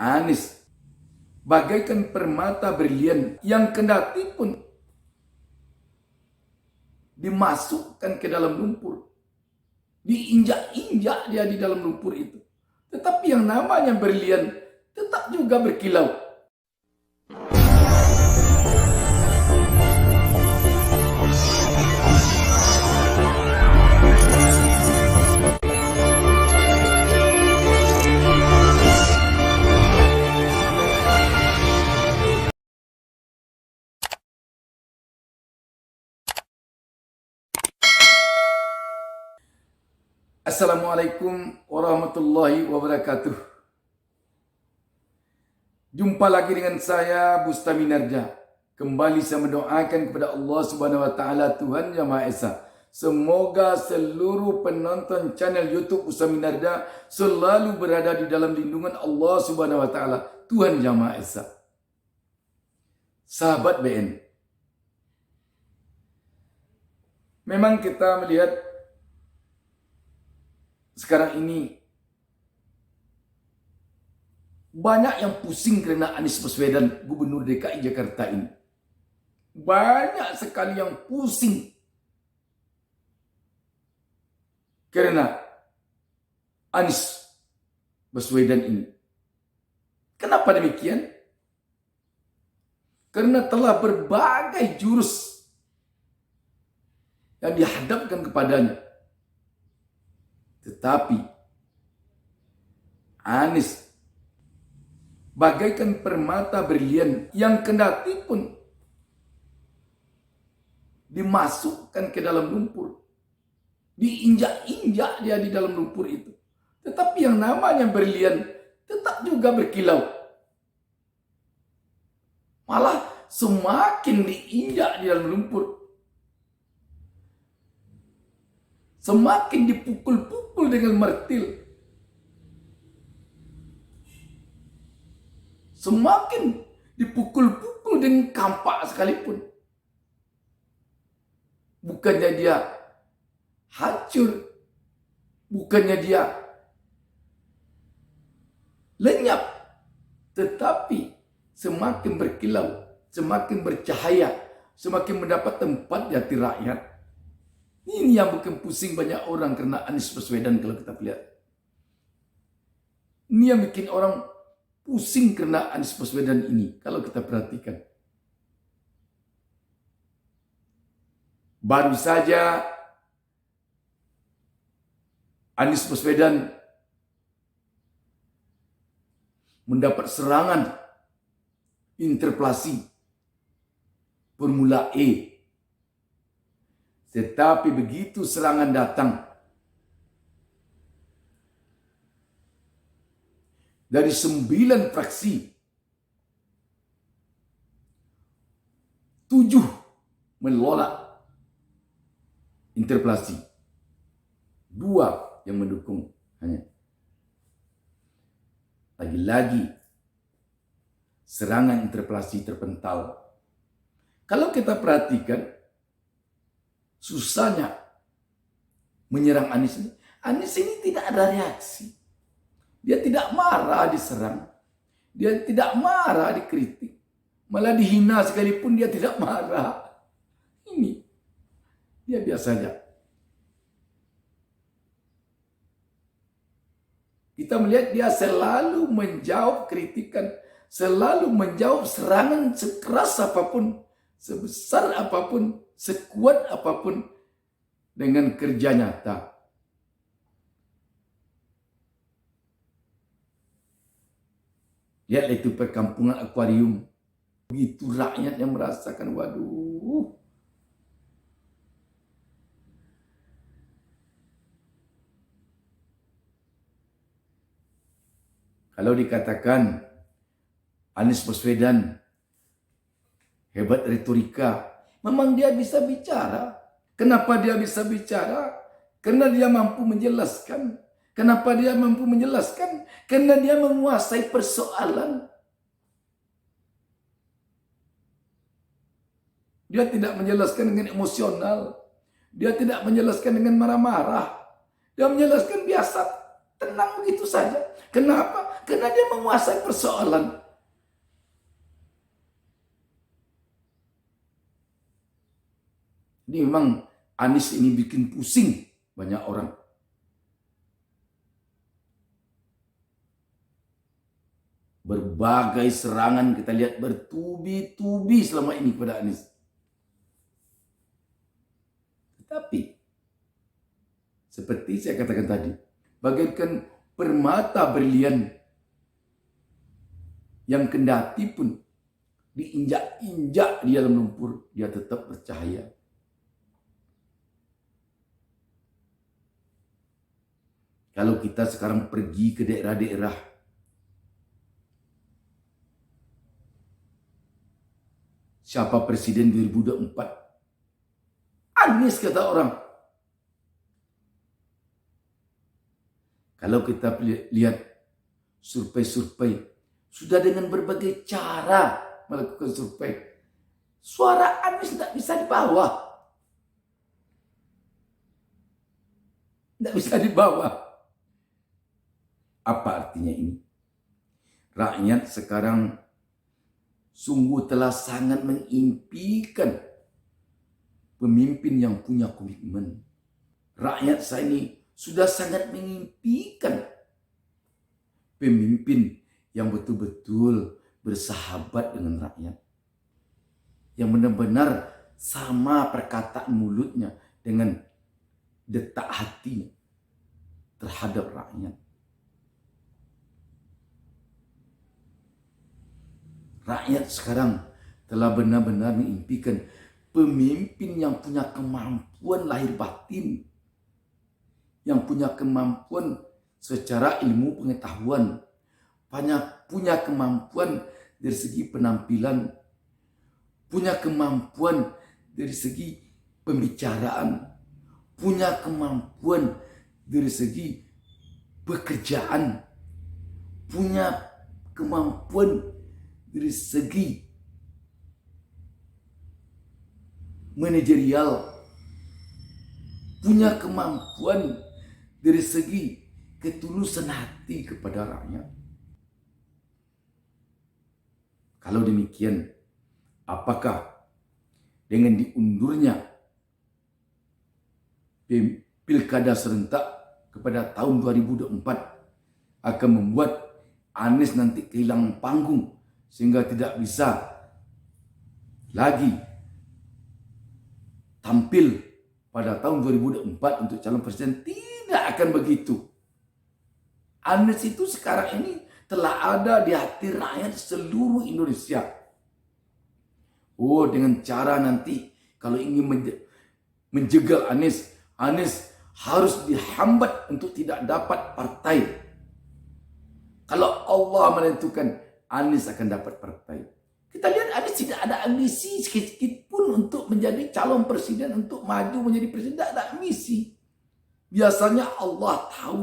Anies bagaikan permata brilian yang kendati pun dimasukkan ke dalam lumpur, diinjak-injak dia di dalam lumpur itu, tetapi yang namanya brilian tetap juga berkilau. Assalamualaikum warahmatullahi wabarakatuh. Jumpa lagi dengan saya Bustami Narja. Kembali saya mendoakan kepada Allah Subhanahu wa taala, Tuhan Yang Maha Esa. Semoga seluruh penonton channel YouTube Bustami Narja selalu berada di dalam lindungan Allah Subhanahu wa taala, Tuhan Yang Maha Esa. Sahabat BN, memang kita melihat sekarang ini banyak yang pusing karena Anies Baswedan, Gubernur DKI Jakarta ini. Banyak sekali yang pusing karena Anies Baswedan ini. Kenapa demikian? Karena telah berbagai jurus yang dihadapkan kepadanya. Tetapi Anies bagaikan permata brilian yang kendati pun dimasukkan ke dalam lumpur, diinjak-injak dia di dalam lumpur itu, tetapi yang namanya brilian tetap juga berkilau. Malah semakin diinjak di dalam lumpur, semakin dipukul-pukul dengan martil, semakin dipukul-pukul dengan kampak sekalipun, bukannya dia hancur, bukannya dia lenyap, tetapi semakin berkilau, semakin bercahaya, semakin mendapat tempat di hati rakyat. Ini yang bikin pusing banyak orang karena Anies Baswedan kalau kita lihat. Ini yang bikin orang pusing karena Anies Baswedan ini kalau kita perhatikan. Baru saja Anies Baswedan mendapat serangan interpelasi Formula E. Tetapi begitu serangan datang dari 9 fraksi, 7 menolak interpelasi, 2 yang mendukung hanya. Lagi-lagi serangan interpelasi terpental. Kalau kita perhatikan susahnya menyerang Anies ini. Anies ini tidak ada reaksi. Dia tidak marah diserang. Dia tidak marah dikritik. Malah dihina sekalipun dia tidak marah. Ini dia biasa saja. Kita melihat dia selalu menjawab kritikan, selalu menjawab serangan sekeras apapun, sebesar apapun, sekuat apapun, dengan kerja nyata. Lihat itu perkampungan akuarium. Begitu rakyat yang merasakan, waduh. Kalau dikatakan Anies Baswedan hebat retorika, memang dia bisa bicara. Kenapa dia bisa bicara? Karena dia mampu menjelaskan. Kenapa dia mampu menjelaskan? Karena dia menguasai persoalan. Dia tidak menjelaskan dengan emosional. Dia tidak menjelaskan dengan marah-marah. Dia menjelaskan biasa, tenang begitu saja. Kenapa? Karena dia menguasai persoalan. Ini memang Anies ini bikin pusing banyak orang. Berbagai serangan kita lihat bertubi-tubi selama ini kepada Anies. Tetapi seperti saya katakan tadi, bagaikan permata berlian yang kendati pun diinjak-injak di dalam lumpur, dia tetap bercahaya. Kalau kita sekarang pergi ke daerah-daerah, siapa presiden 2024? Anies, kata orang. Kalau kita lihat survei-survei, sudah dengan berbagai cara melakukan survei, suara Anies tidak bisa dibawa. Tidak bisa dibawa. Apa artinya ini? Rakyat sekarang sungguh telah sangat mengimpikan pemimpin yang punya komitmen. Rakyat saya ini sudah sangat mengimpikan pemimpin yang betul-betul bersahabat dengan rakyat. Yang benar-benar sama perkataan mulutnya dengan detak hatinya terhadap rakyat. Rakyat sekarang telah benar-benar mengimpikan pemimpin yang punya kemampuan lahir batin, yang punya kemampuan secara ilmu pengetahuan, punya kemampuan dari segi penampilan, punya kemampuan dari segi pembicaraan, punya kemampuan dari segi pekerjaan, punya kemampuan dari segi manajerial, punya kemampuan dari segi ketulusan hati kepada rakyat. Kalau demikian, apakah dengan diundurnya pilkada serentak kepada tahun 2024 akan membuat Anies nanti kehilangan panggung sehingga tidak bisa lagi tampil pada tahun 2024 untuk calon presiden? Tidak akan begitu. Anies itu sekarang ini telah ada di hati rakyat seluruh Indonesia. Oh, dengan cara nanti kalau ingin menjegal Anies harus dihambat untuk tidak dapat partai. Kalau Allah menentukan, Anies akan dapat partai. Kita lihat Anies tidak ada ambisi sedikit pun untuk menjadi calon presiden, untuk maju menjadi presiden. Tidak ada ambisi. Biasanya Allah tahu.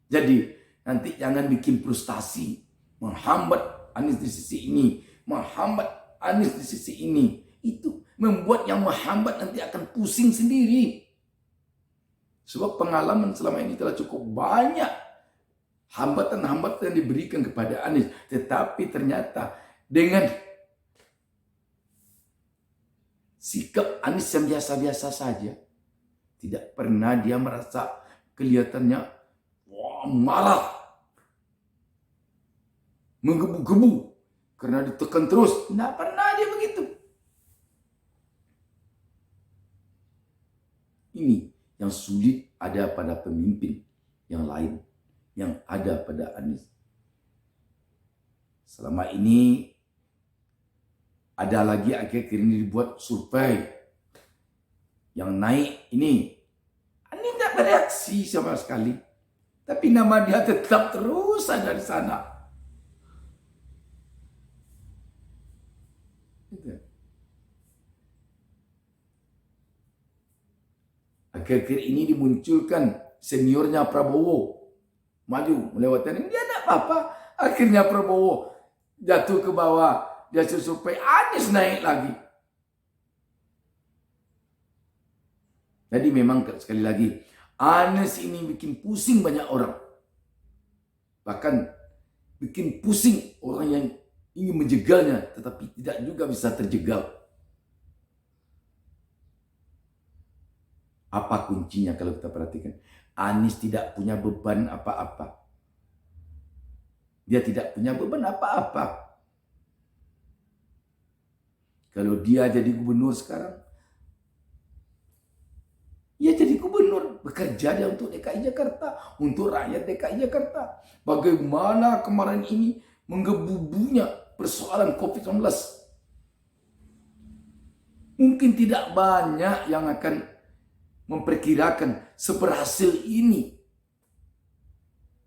Jadi nanti jangan bikin frustasi, menghambat Anies di sisi ini, menghambat Anies di sisi ini. Itu membuat yang menghambat nanti akan pusing sendiri. Sebab pengalaman selama ini telah cukup banyak hambatan-hambatan yang diberikan kepada Anies. Tetapi ternyata dengan sikap Anies yang biasa-biasa saja, tidak pernah dia merasa kelihatannya marah, menggebu-gebu karena ditekan terus. Tidak pernah dia begitu. Ini yang sulit ada pada pemimpin yang lain, yang ada pada Anies. Selama ini ada lagi akhir-akhir ini dibuat survei yang naik ini. Anies tidak bereaksi sama sekali. Tapi nama dia tetap terus ada di sana. Akhir-akhir ini dimunculkan seniornya Prabowo maju melewati ini, dia tidak apa-apa. Akhirnya Prabowo jatuh ke bawah, dia survei, Anies naik lagi. Jadi memang sekali lagi, Anies ini bikin pusing banyak orang. Bahkan bikin pusing orang yang ingin menjegalnya, tetapi tidak juga bisa terjegal. Apa kuncinya kalau kita perhatikan? Anies tidak punya beban apa-apa. Dia tidak punya beban apa-apa. Kalau dia jadi gubernur sekarang, ya jadi gubernur. Bekerja dia untuk DKI Jakarta, untuk rakyat DKI Jakarta. Bagaimana kemarin ini menggebu-gebunya persoalan COVID-19. Mungkin tidak banyak yang akan memperkirakan seberhasil ini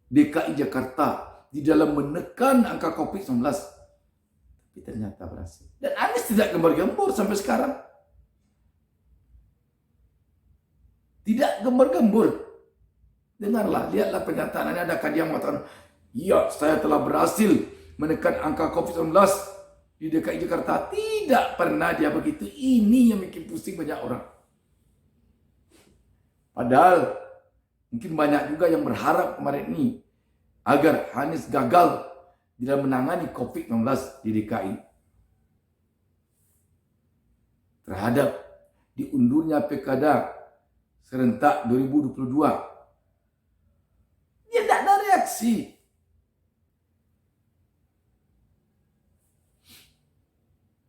DKI Jakarta di dalam menekan angka COVID-19. Tapi ternyata berhasil. Dan Anies tidak gembar-gembor sampai sekarang. Tidak gembar-gembor. Dengarlah, lihatlah pernyataannya. Adakah dia mengatakan, ya, saya telah berhasil menekan angka COVID-19 di DKI Jakarta. Tidak pernah dia begitu. Ini yang bikin pusing banyak orang. Padahal mungkin banyak juga yang berharap kemarin ini agar Anies gagal dalam menangani COVID-19 di DKI. Terhadap diundurnya pilkada serentak 2022. Dia tidak ada reaksi.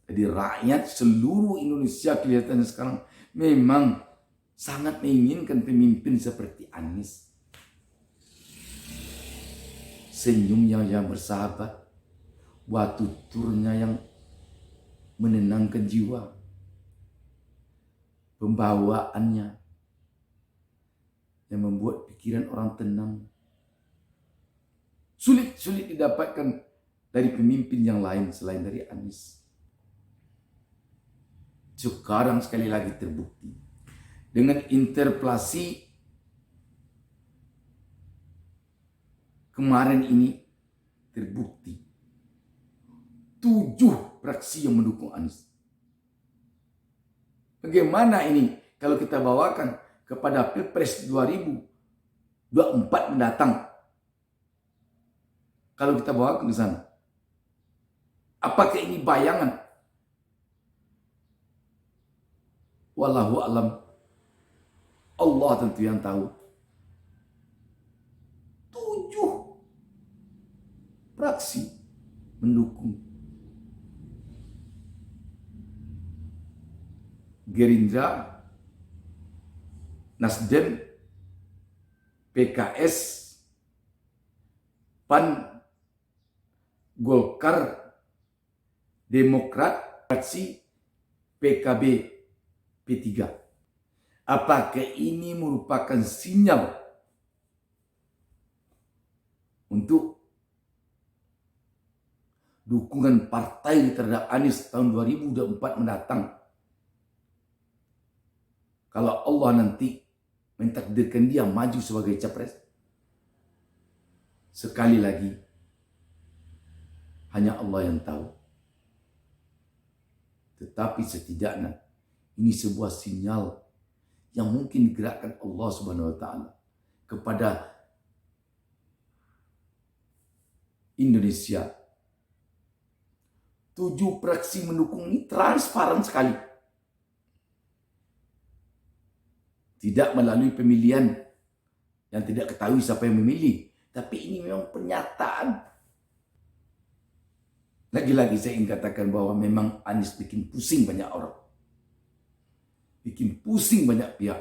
Jadi rakyat seluruh Indonesia kelihatannya sekarang memang sangat menginginkan pemimpin seperti Anies. Senyumnya yang bersahabat, buat tuturnya yang menenangkan jiwa, pembawaannya yang membuat pikiran orang tenang. Sulit didapatkan dari pemimpin yang lain selain dari Anies. Sekarang sekali lagi terbukti dengan interpelasi kemarin ini, terbukti 7 fraksi yang mendukung Anies. Bagaimana ini kalau kita bawakan kepada Pilpres 2024 mendatang? Kalau kita bawakan ke sana, apakah ini bayangan? Wallahu alam. Allah tentu yang tahu. 7 fraksi mendukung. Gerindra, Nasdem, PKS, PAN, Golkar, Demokrat, fraksi PKB, P3. Apakah ini merupakan sinyal untuk dukungan partai terhadap Anies tahun 2024 mendatang? Kalau Allah nanti mentakdirkan dia maju sebagai capres, sekali lagi hanya Allah yang tahu. Tetapi setidaknya ini sebuah sinyal yang mungkin digerakkan Allah Subhanahu wa taala kepada Indonesia. 7 fraksi mendukung ini transparan sekali. Tidak melalui pemilihan yang tidak ketahui siapa yang memilih. Tapi ini memang pernyataan. Lagi-lagi saya ingin katakan bahwa memang Anies bikin pusing banyak orang. Bikin pusing banyak pihak.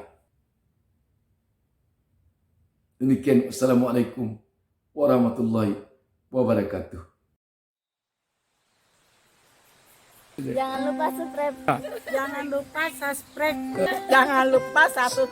Demikian. Assalamualaikum warahmatullahi wabarakatuh. Jangan lupa subscribe. Jangan lupa subscribe. Jangan lupa satu